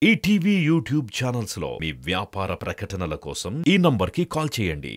ETV YouTube channels లో మీ వ్యాపార ప్రకటనల కోసం ఈ నంబర్కి కాల్ చేయండి.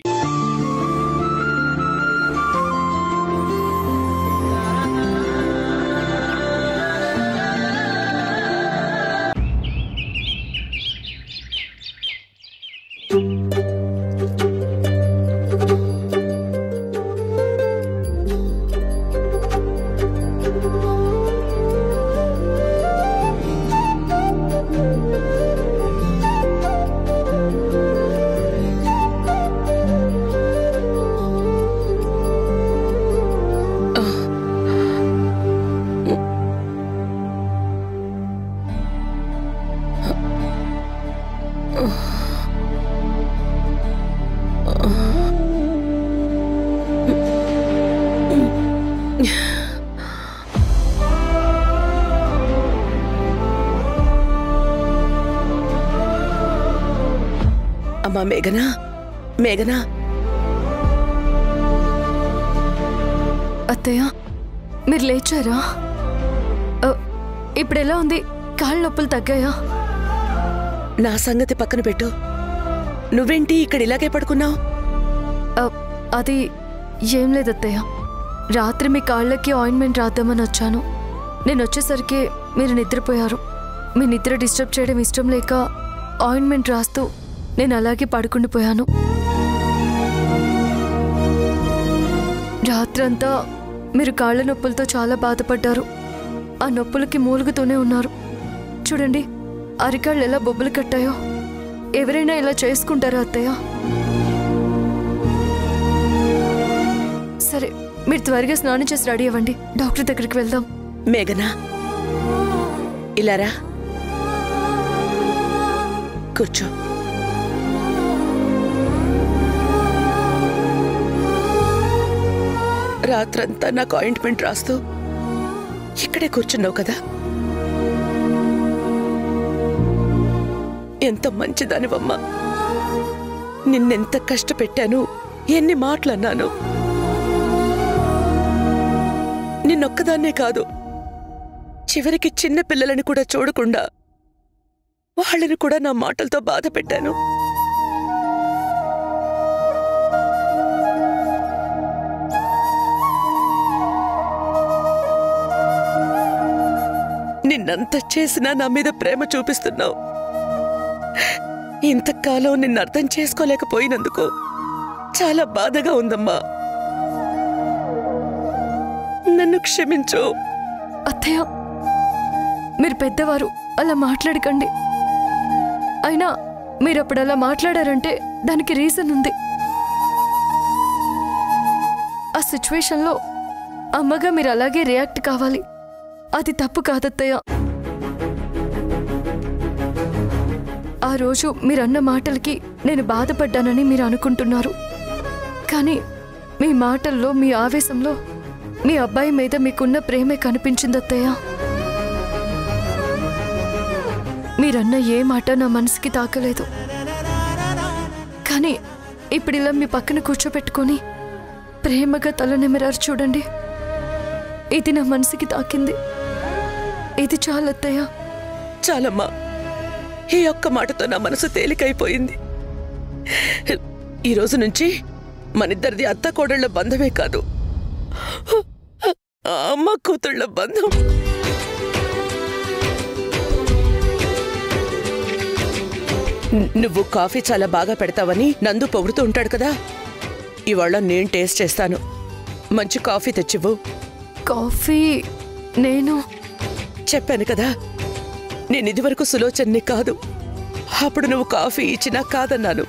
అమ్మా మేఘనా, మేఘనా. అత్తయ్య, మీరు లేచారా? ఇప్పుడెలా ఉంది? కాళ్ళ నొప్పులు తగ్గాయా? నా సంగతి పక్కన పెట్టు. నువ్వేంటి ఇక్కడ ఇలాగే పడుకున్నావు? అది ఏం లేదు అత్తయ్య. రాత్రి మీ కాళ్ళకి ఆయింట్మెంట్ రాద్దామని వచ్చాను. నేను వచ్చేసరికి మీరు నిద్రపోయారు. మీ నిద్ర డిస్టర్బ్ చేయడం ఇష్టం లేక ఆయింట్మెంట్ రాస్తూ నేను అలాగే పడుకుండిపోయాను. రాత్రంతా మీరు కాళ్ళ నొప్పులతో చాలా బాధపడ్డారు. ఆ నొప్పులకి మూలుగుతూనే ఉన్నారు. చూడండి, అరికాళ్ళు ఎలా బొబ్బలు కట్టాయో. ఎవరైనా ఇలా చేసుకుంటారా అత్తయ్య? సరే, మీరు త్వరగా స్నానం చేసి రెడీ అవ్వండి. డాక్టర్ దగ్గరికి వెళ్దాం. మేఘనా, ఇలారా, కూర్చో. రాత్రంతా నాకు ఆయింట్మెంట్ రాస్తూ ఇక్కడే కూర్చున్నావు కదా. ఎంత మంచిదానివమ్మా. నిన్నెంత కష్టపెట్టాను, ఎన్ని మాటలన్నాను. నిన్నొక్కదాన్నే కాదు, చివరికి చిన్న పిల్లలని కూడా చూడకుండా వాళ్ళని కూడా నా మాటలతో బాధ పెట్టాను. నిన్నంత చేసినా నా మీద ప్రేమ చూపిస్తున్నావు. ఇంతకాలం నిన్ను అర్థం చేసుకోలేకపోయినందుకు చాలా బాధగా ఉందమ్మా. నన్ను క్షమించు. అత్తయ్య, మీరు పెద్దవారు, అలా మాట్లాడకండి. అయినా మీరు అప్పుడు అలా మాట్లాడారంటే దానికి రీజన్ ఉంది. ఆ సిచ్యువేషన్లో అమ్మగా మీరు అలాగే రియాక్ట్ కావాలి. అది తప్పు కాదత్తయ్య. ఆ రోజు మీరన్న మాటలకి నేను బాధపడ్డానని మీరు అనుకుంటున్నారు. కానీ మీ మాటల్లో, మీ ఆవేశంలో మీ అబ్బాయి మీద మీకున్న ప్రేమే కనిపించింది అత్తయ్య. మీరన్న ఏ మాట నా మనసుకి తాకలేదు. కానీ ఇప్పుడు ఇలా మీ పక్కన కూర్చోపెట్టుకొని ప్రేమగా తల నిమిరారు చూడండి. ఇది నా మనసుకి తాకింది. ఇది చాలత్తయ్య. చాలమ్మా. ఈ ఒక్క మాటతో నా మనసు తేలికైపోయింది. ఈ రోజు నుంచి మనిద్దరిది అత్త కోడళ్ల బంధమే కాదు, అమ్మ కూతుళ్ల బంధం. నువ్వు కాఫీ చాలా బాగా పెడతావని నందు పొగుడుతూ ఉంటాడు కదా. ఇవాళ నేను టేస్ట్ చేస్తాను. మంచి కాఫీ తెచ్చివ్వు. కాఫీ నేను చెప్పాను కదా, నేను ఇదివరకు సులోచన్ని కాదు. అప్పుడు నువ్వు కాఫీ ఇచ్చినా కాదన్నాను.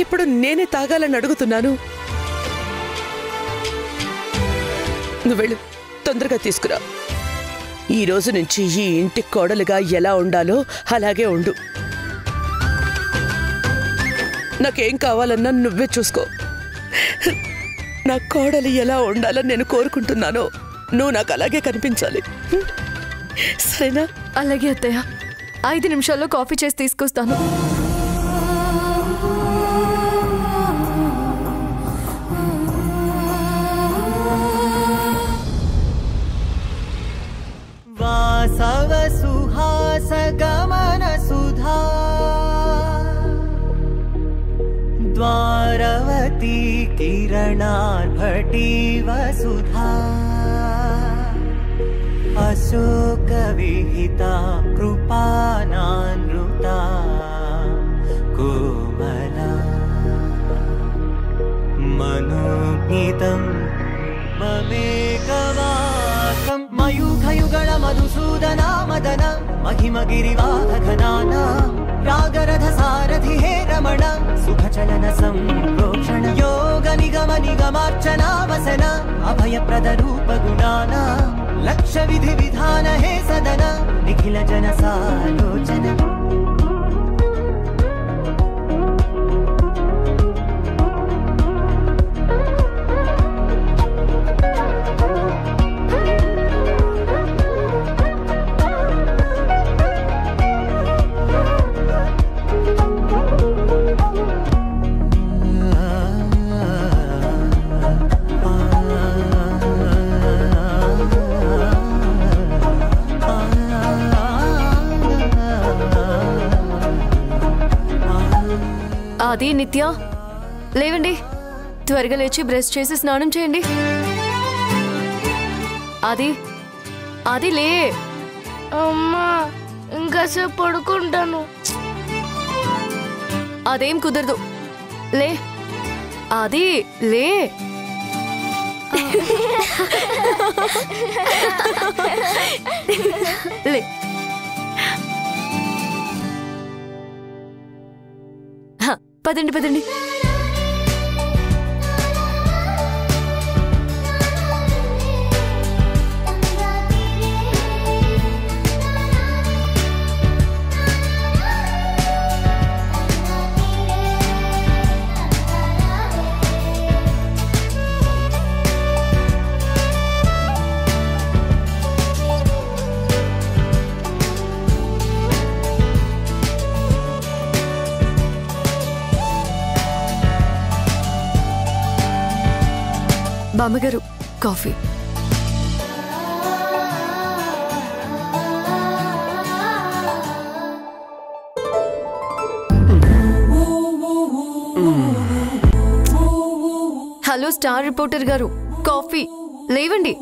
ఇప్పుడు నేనే తాగాలని అడుగుతున్నాను. నువ్వెళ్ళు, తొందరగా తీసుకురా. ఈ రోజు నుంచి ఈ ఇంటి కోడలుగా ఎలా ఉండాలో అలాగే ఉండు. నాకేం కావాలన్నా నువ్వే చూసుకో. నా కోడలు ఎలా ఉండాలని నేను కోరుకుంటున్నానో నువ్వు నాకు అలాగే కనిపించాలి. సరేనా? అలాగే అత్తయ్య. 5 నిమిషాల్లో కాఫీ చేసి తీసుకొస్తాను. वासव सुहास गम किरणार्भटी वसुधा अशोकविहिता कृपानानृता कोमला मनोज्ञितं ममेकवासं मयूखयुगल मधुसूदना मदन महिमगिरिवाहघनाना रागरथ सारथि हे रमण सुखचलन संप्रोक्षण योग निगम निगमार्चना वसन अभयप्रद रूप गुणाना लक्ष्य विधि विधान हे सदन निखिल जन सालोचन ఆది నిత్య లేవండి, త్వరగా లేచి బ్రష్ చేసి స్నానం చేయండి. ఆది ఆది లే. అమ్మా ఇంకాసేపు పడుకుంటాను. అదేం కుదరదు, లే ఆది లే. లే. పదండి పదండి. బామ్మగారు కాఫీ. హలో స్టార్ రిపోర్టర్ గారు, కాఫీ లేవండి.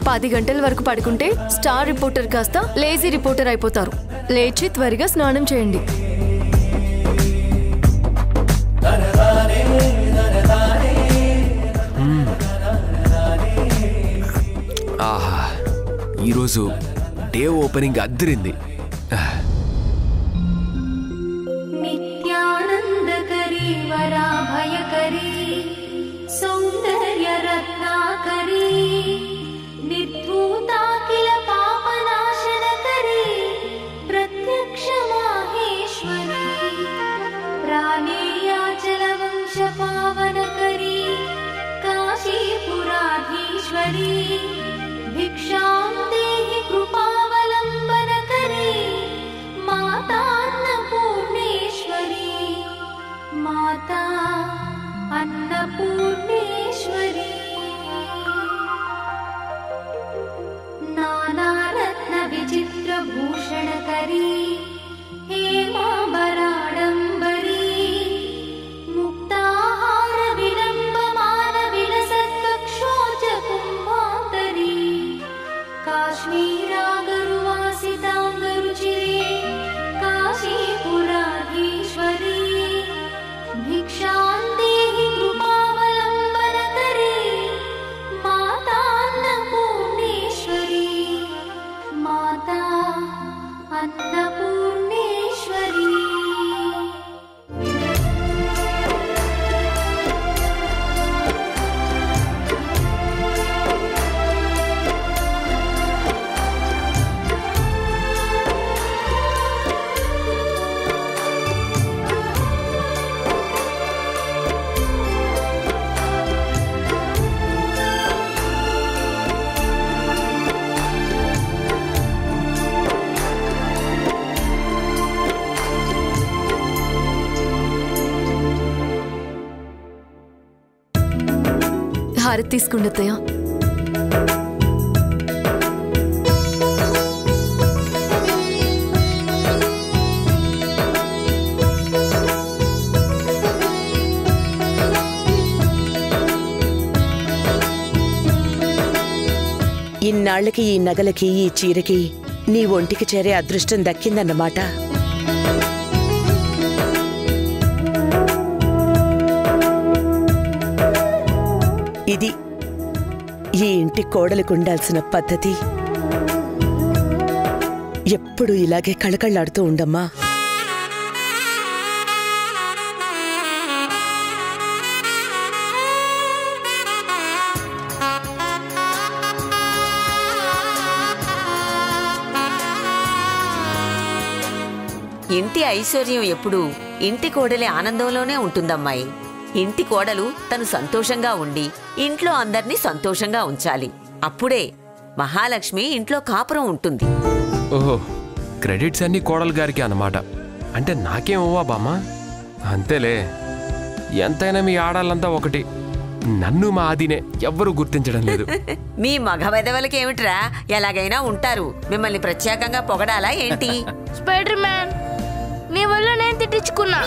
10 గంటల వరకు పడుకుంటే స్టార్ రిపోర్టర్ కాస్త లేజీ రిపోర్టర్ అయిపోతారు. లేచి త్వరగా స్నానం చేయండి. ఆహా, ఈరోజు డే ఓపెనింగ్ అద్దరింది. నిత్యానందకరీ వరాభయకరీ సౌందర్య రత్నాకరీ నిర్ధూతాఖిల పాపనాశనకరీ ప్రత్యక్ష మాహేశ్వరీ ప్రాణేయాచల వంశ పావనకరీ కాశీపురాధీశ్వరీ भिक्षां देहि कृपावलम्बनकरी माता अन्नपूर्णेश्वरी माता अन्नपूर्णेश्वरी नानारत्नविचित्रभूषणकरी हेमाम्बराडम्बरी मुक्ताहार विलम्बमान विलसत्कक्षोज कुम्भान्तरी काश्मीरागरुवासिताङ्गरुचिरे काशीपुराधीश्वरी भिक्षां देहि कृपावलम्बनकरी माता अन्नपूर्णेश्वरी माता अन्नपूर्णेश्वरी. హారతి తీసుకోండి అత్తయ్య. ఇన్నాళ్లకి ఈ నగలకి ఈ చీరకి నీ ఒంటికి చేరే అదృష్టం దక్కిందన్నమాట. ఇది ఈ ఇంటి కోడలికి ఉండాల్సిన పద్ధతి. ఎప్పుడు ఇలాగే కళకళ్ళాడుతూ ఉండమ్మా. ఇంటి ఐశ్వర్యం ఎప్పుడూ ఇంటి కోడలి ఆనందంలోనే ఉంటుందమ్మాయి. ఇంటి కోడలు తను సంతోషంగా ఉండి ఇంట్లో అందర్నీ సంతోషంగా ఉంచాలి. అప్పుడే మహాలక్ష్మి ఇంట్లో కాపురం ఉంటుంది. ఓహో, క్రెడిట్స్ అన్నీ కోడలు గారికి అన్నమాట. అంటే నాకేమవ్వా బామ్మ? అంతేలే, ఎంతైనా మీ ఆడాలంతా ఒకటి. నన్ను మా ఆదినే ఎవ్వరూ గుర్తించడం లేదు. మీ మగ వెధవలకి ఏమిట్రా, ఎలాగైనా ఉంటారు. మిమ్మల్ని ప్రత్యేకంగా పొగడాలా ఏంటి? స్పైడర్ మ్యాన్, నీ వల్ల నేను తిట్టించుకున్నా.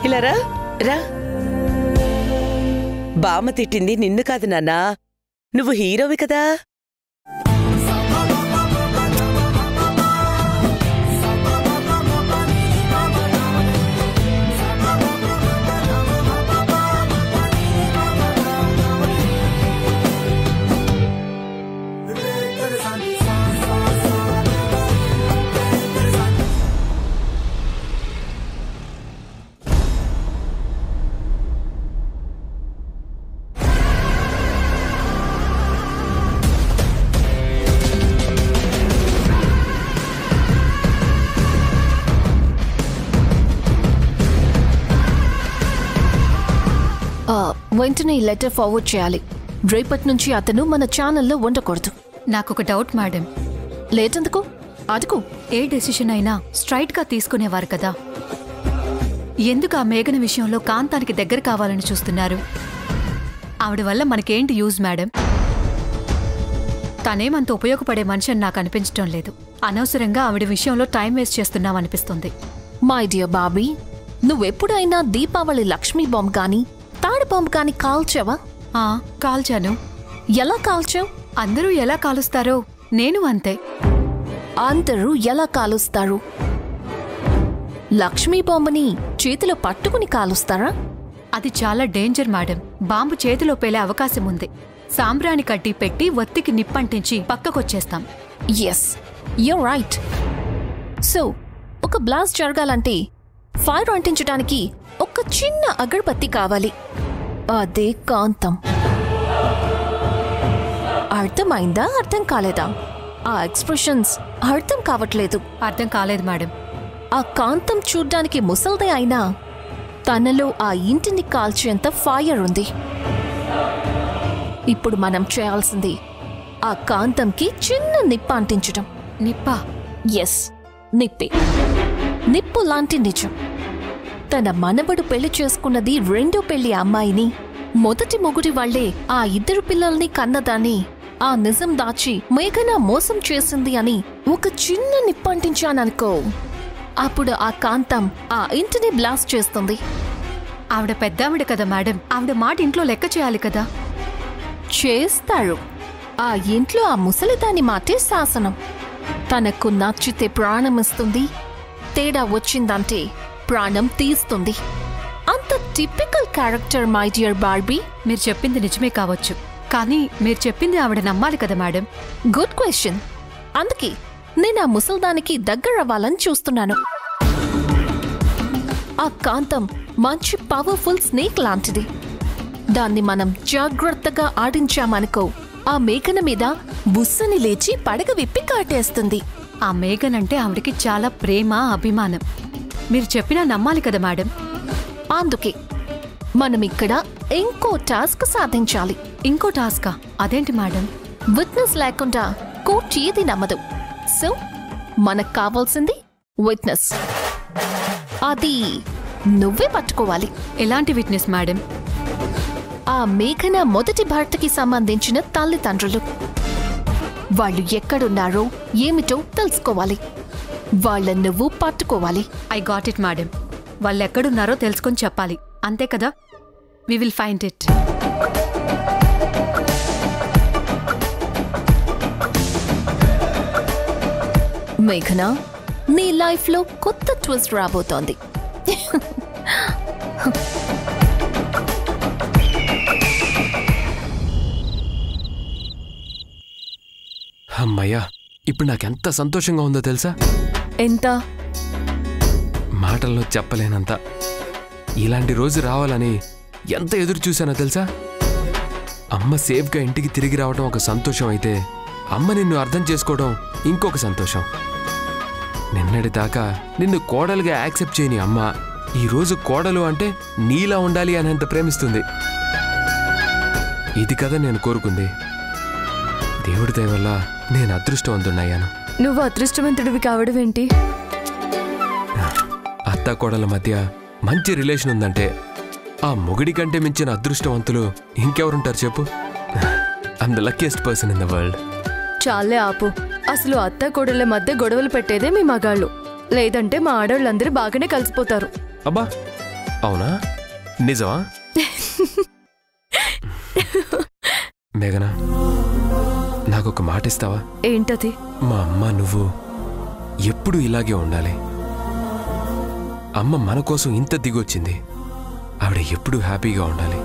ఇలా రా రా. బామ్మ తిట్టింది నిన్ను కాదు నాన్నా, నువ్వు హీరోవి కదా. వెంటనే ఈ లెటర్ ఫార్వర్డ్ చేయాలి. రేపటి నుంచి అతను మన ఛానల్లో ఉండకూడదు. నాకొక డౌట్ మేడం. లేటెందుకు? అదుకు. ఏ డెసిషన్ అయినా స్ట్రైట్గా తీసుకునేవారు కదా. ఎందుకు ఆ మేఘన విషయంలో కాంతానికి దగ్గర కావాలని చూస్తున్నారు? ఆవిడ వల్ల మనకేంటి యూజ్ మేడం? తనేమంత ఉపయోగపడే మనిషి అని నాకు అనిపించడం లేదు. అనవసరంగా ఆవిడ విషయంలో టైం వేస్ట్ చేస్తున్నామనిపిస్తుంది. మై డియర్ బాబీ, నువ్వెప్పుడైనా దీపావళి లక్ష్మీ బాంబ్ కానీ తాడు బాంబ్ కానీ కాల్చావా? కాల్చాను. ఎలా కాల్చావు? అందరూ ఎలా కాలుస్తారో నేను అంతే. అందరూ ఎలా కాలుస్తారు? లక్ష్మీ బాంబుని చేతిలో పట్టుకుని కాలుస్తారా? అది చాలా డేంజర్ మేడం. బాంబు చేతిలో పేలే అవకాశం ఉంది. సాంబ్రాణి కట్టి పెట్టి ఒత్తికి నిప్పంటించి పక్కకొచ్చేస్తాం. Yes, you're right. సో ఒక బ్లాస్ట్ జరగాలంటే ఫైర్ అంటించడానికి ఒక చిన్న అగరబత్తి కావాలి. అదే కాంతం. అర్థమైందా? అర్థం కాలేదా? ఆ ఎక్స్ప్రెషన్స్ అర్థం కావట్లేదు. అర్థం కాలేదు మేడం. ఆ కాంతం చూడ్డానికి ముసల్దే అయినా తనలో ఆ ఇంటిని కాల్చేంత ఫైర్ ఉంది. ఇప్పుడు మనం చేయాల్సింది ఆ కాంతంకి చిన్న నిప్ప అంటించడం. నిప్పా? ఎస్, నిప్పే. నిప్పు లాంటి నిజం. తన మనవడు పెళ్లి చేసుకున్నది రెండో పెళ్లి అమ్మాయిని. మొదటి మొగుడి వాళ్లే ఆ ఇద్దరు పిల్లల్ని కన్నదాన్ని ఆ నిజం దాచి మేఘన మోసం చేసింది అని ఒక చిన్న నిప్పంటించాననుకో, అప్పుడు ఆ కాంతం ఆ ఇంటిని బ్లాస్ట్ చేస్తుంది. ఆవిడ పెద్దావిడ కదా మేడం, ఆవిడ మాట ఇంట్లో లెక్క చేయాలి కదా. చేస్తారు. ఆ ఇంట్లో ఆ ముసలిదాని మాటే శాసనం. తనకు నచ్చితే ప్రాణమిస్తుంది, తేడా వచ్చిందంటే ప్రాణం తీస్తుంది. అంత typical character my dear Barbie. మీరు చెప్పింది నిజమే కావచ్చు, కానీ మీరు చెప్పింది ఆవిడ నమ్మాలి కదా మేడం. Good question. అందుకే నేను ఆ ముసల్దానికి దగ్గరవ్వాలని చూస్తున్నాను. ఆ కాంతం మంచి పవర్ఫుల్ స్నేక్ లాంటిది. దాన్ని మనం జాగ్రత్తగా ఆడించామనుకో, ఆ మేఘన మీద బుస్సని లేచి పడగ విప్పి కాటేస్తుంది. ఆ మేఘనంటే ఆవిడకి చాలా ప్రేమ, అభిమానం. మీరు చెప్పినా నమ్మాలి కదా మేడం. అందుకే మనం ఇక్కడ ఇంకో టాస్క్ సాధించాలి. ఇంకో టాస్కా? అదేంటి మేడం? విట్నెస్ లేకుండా కోర్టు ఏది నమ్మదు. సో మనకు కావాల్సింది విట్నెస్. అది నువ్వే పట్టుకోవాలి. ఎలాంటి విట్నెస్ మేడం? ఆ మేఘన మొదటి భర్తకి సంబంధించిన తల్లిదండ్రులు. వాళ్ళు ఎక్కడున్నారో ఏమిటో తెలుసుకోవాలి. వాళ్ళని నువ్వు పట్టుకోవాలి. I got it madam. వాళ్ళెక్కడున్నారో తెలుసుకొని చెప్పాలి, అంతే కదా? We will find it. మేఘనా, నీ లైఫ్లో కొత్త ట్విస్ట్ రాబోతోంది. అమ్మయ్యా, ఇప్పుడు నాకెంత సంతోషంగా ఉందో తెలుసా? ఎంత? మాటల్లో చెప్పలేనంత. ఇలాంటి రోజు రావాలని ఎంత ఎదురు చూశానో తెలుసా? అమ్మ సేఫ్గా ఇంటికి తిరిగి రావడం ఒక సంతోషం అయితే, అమ్మ నిన్ను అర్థం చేసుకోవడం ఇంకొక సంతోషం. నిన్నటి దాకా నిన్ను కోడలుగా యాక్సెప్ట్ చేయని అమ్మ ఈరోజు కోడలు అంటే నీలా ఉండాలి అనేంత ప్రేమిస్తుంది. ఇది కదా నేను కోరుకుంది. దేవుడి దయ వల్ల నేను అదృష్టవంతుడయ్యాను. నువ్వు అదృష్టవంతుడివి కావడం ఏంటి? అత్త కోడల మధ్య మంచి రిలేషన్ ఉందంటే ఆ మొగుడి కంటే మించిన అదృష్టవంతులు ఇంకెవరుంటారు చెప్పు? I'm the luckiest person in the world. చాలే ఆపు. అసలు అత్త కోడళ్ళ మధ్య గొడవలు పెట్టేదే మీ మగాళ్ళు. లేదంటే మా ఆడవాళ్ళందరూ బాగానే కలిసిపోతారు. అబ్బా, అవునా? నిజమా? మేఘనా, నాకొక మాట ఇస్తావా? ఏంటది? మా అమ్మ నువ్వు ఎప్పుడు ఇలాగే ఉండాలి. అమ్మ మన కోసం ఇంత దిగొచ్చింది. ఆవిడ ఎప్పుడూ హ్యాపీగా ఉండాలి.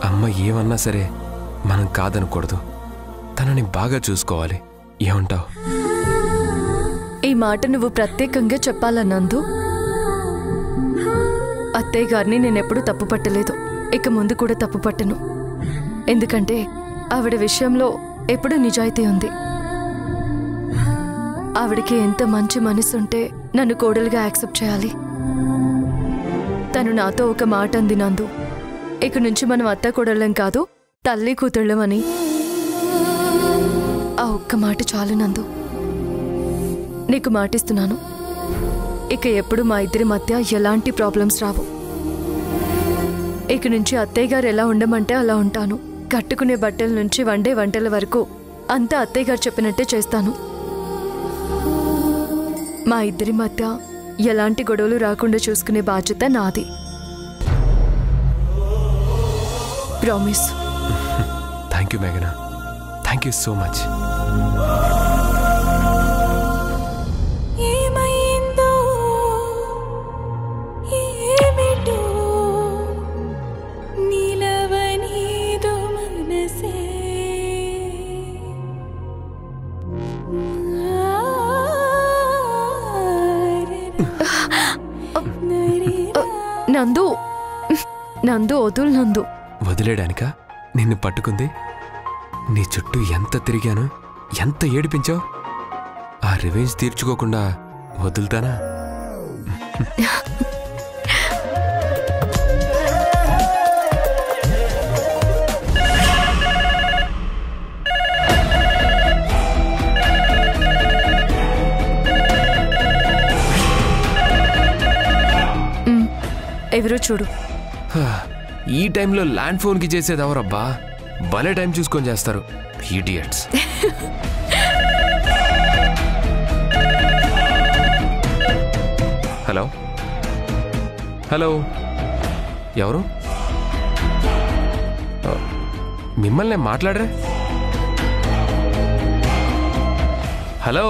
అమ్మ ఏమన్నా సరే మనం కాదనకూడదు. తనని బాగా చూసుకోవాలి. ఏమంటావు? ఈ మాట నువ్వు ప్రత్యేకంగా చెప్పాలన్నందు. అత్తయ్య గారిని నేనెప్పుడు తప్పు పట్టలేదు, ఇక ముందు కూడా తప్పు పట్టను. ఎందుకంటే ఆవిడ విషయంలో ఎప్పుడూ నిజాయితీ ఉంది. ఆవిడకి ఎంత మంచి మనసుంటే నన్ను కోడలుగా యాక్సెప్ట్ చేయాలి. తను నాతో ఒక మాట అంది నందు, ఇక నుంచి మనం అత్త కోడళ్ళం కాదు, తల్లి కూతుళ్ళమని. ఆ ఒక్క మాట చాలు నందు. నీకు మాటిస్తున్నాను, ఇక ఎప్పుడు మా ఇద్దరి మధ్య ఎలాంటి ప్రాబ్లమ్స్ రావు. ఇక నుంచి అత్తయ్య గారు ఎలా ఉండమంటే అలా ఉంటాను. కట్టుకునే బట్టల నుంచి వండే వంటల వరకు అంతా అత్తయ్య గారు చెప్పినట్టే చేస్తాను. మా ఇద్దరి మధ్య ఎలాంటి గొడవలు రాకుండా చూసుకునే బాధ్యత నాది. ప్రామిస్. థ్యాంక్ యూ మేఘనా, థ్యాంక్ యూ సో మచ్. నందు, నందు వదులు నందు. వదిలేడానికా నిన్ను పట్టుకుంది? నీ చుట్టూ ఎంత తిరిగాను, ఎంత ఏడిపించావు. ఆ రివెంజ్ తీర్చుకోకుండా వదులుతానా? ఎవరో చూడు. ఈ టైంలో ల్యాండ్ ఫోన్కి చేసేది ఎవరబ్బా? భలే టైం చూసుకొని చేస్తారు ఇడియట్స్. హలో హలో, ఎవరు? మిమ్మల్ని మాట్లాడరే? హలో.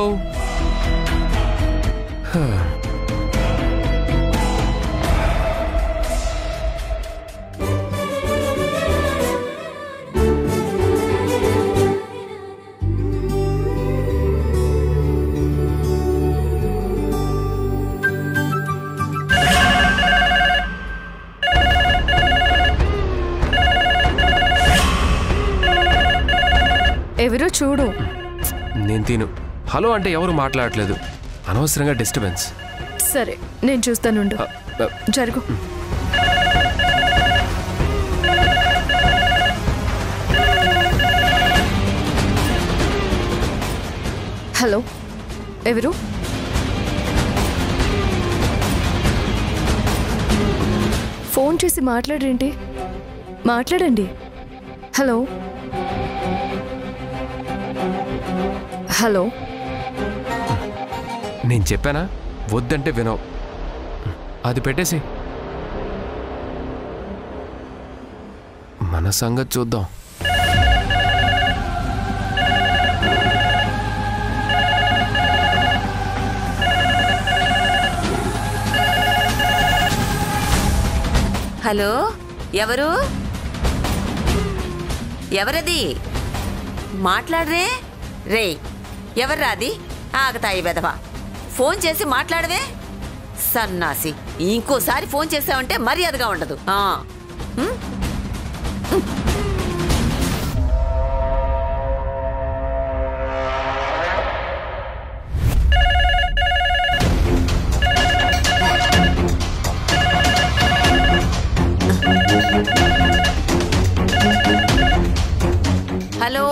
ఎవరో చూడు. నేను తిను. హలో అంటే ఎవరు మాట్లాడట్లేదు, అనవసరంగా డిస్టర్బెన్స్. సరే నేను చూస్తానుండు. జరుగు. హలో, ఎవరు? ఫోన్ చేసి మాట్లాడరేంటి? మాట్లాడండి. Hello hello. నేను చెప్పానా వద్దంటే వినవు. అది పెట్టేసి మన సంగతి చూద్దాం. హలో, ఎవరు? ఎవరది? మాట్లాడరే రే. ఎవర్రాది? ఆగతాయి వెధవా. ఫోన్ చేసి మాట్లాడవే సన్నాసి. ఇంకోసారి ఫోన్ చేసావంటే మర్యాదగా ఉండదు. హలో,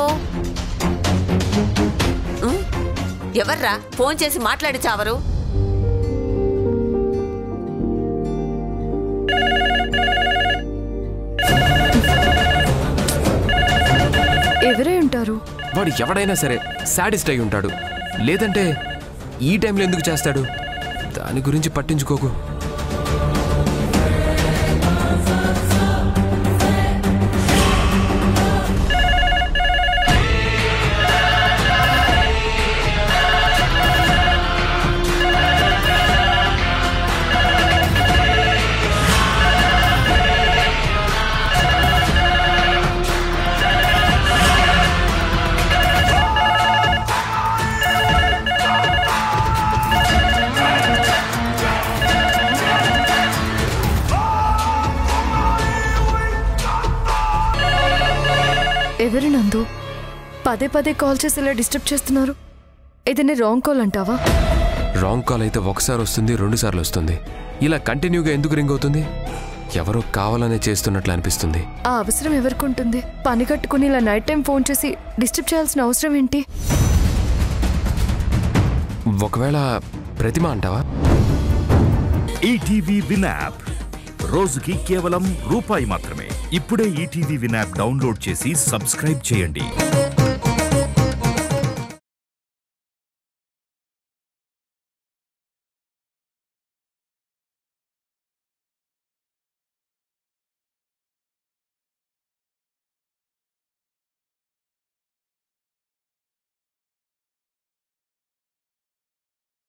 ఎవర్రా ఫోన్ చేసి మాట్లాడి చావరు? ఎవరే ఉంటారు? వాడు ఎవడైనా సరే సాడిస్ట్ అయి ఉంటాడు. లేదంటే ఈ టైంలో ఎందుకు చేస్తాడు? దాని గురించి పట్టించుకోకు. ఎవరు నందు? పదే పదే కాల్ చేసి ఇలా డిస్టర్బ్ చేస్తున్నారు. ఏదైనా రాంగ్ కాల్ అంటావా? రాంగ్ కాల్ అయితే ఒకసారి వస్తుంది, 2 సార్లు వస్తుంది. ఇలా కంటిన్యూగా ఎందుకు రింగ్ అవుతుంది? ఎవరో కావాలనే చేస్తున్నట్లు అనిపిస్తుంది. ఆ అవసరం ఎవరికి ఉంటుంది? పని కట్టుకుని ఇలా నైట్ టైం ఫోన్ చేసి డిస్టర్బ్ చేయాల్సిన అవసరం ఏంటి? ఒకవేళ ప్రతిమ అంటావా? ఈటీవీ విన్ యాప్ రోజుకి కేవలం రూపాయి మాత్రమే. ఇప్పుడే ఈటీవీ విన్ యాప్ డౌన్లోడ్ చేసి సబ్స్క్రైబ్ చేయండి.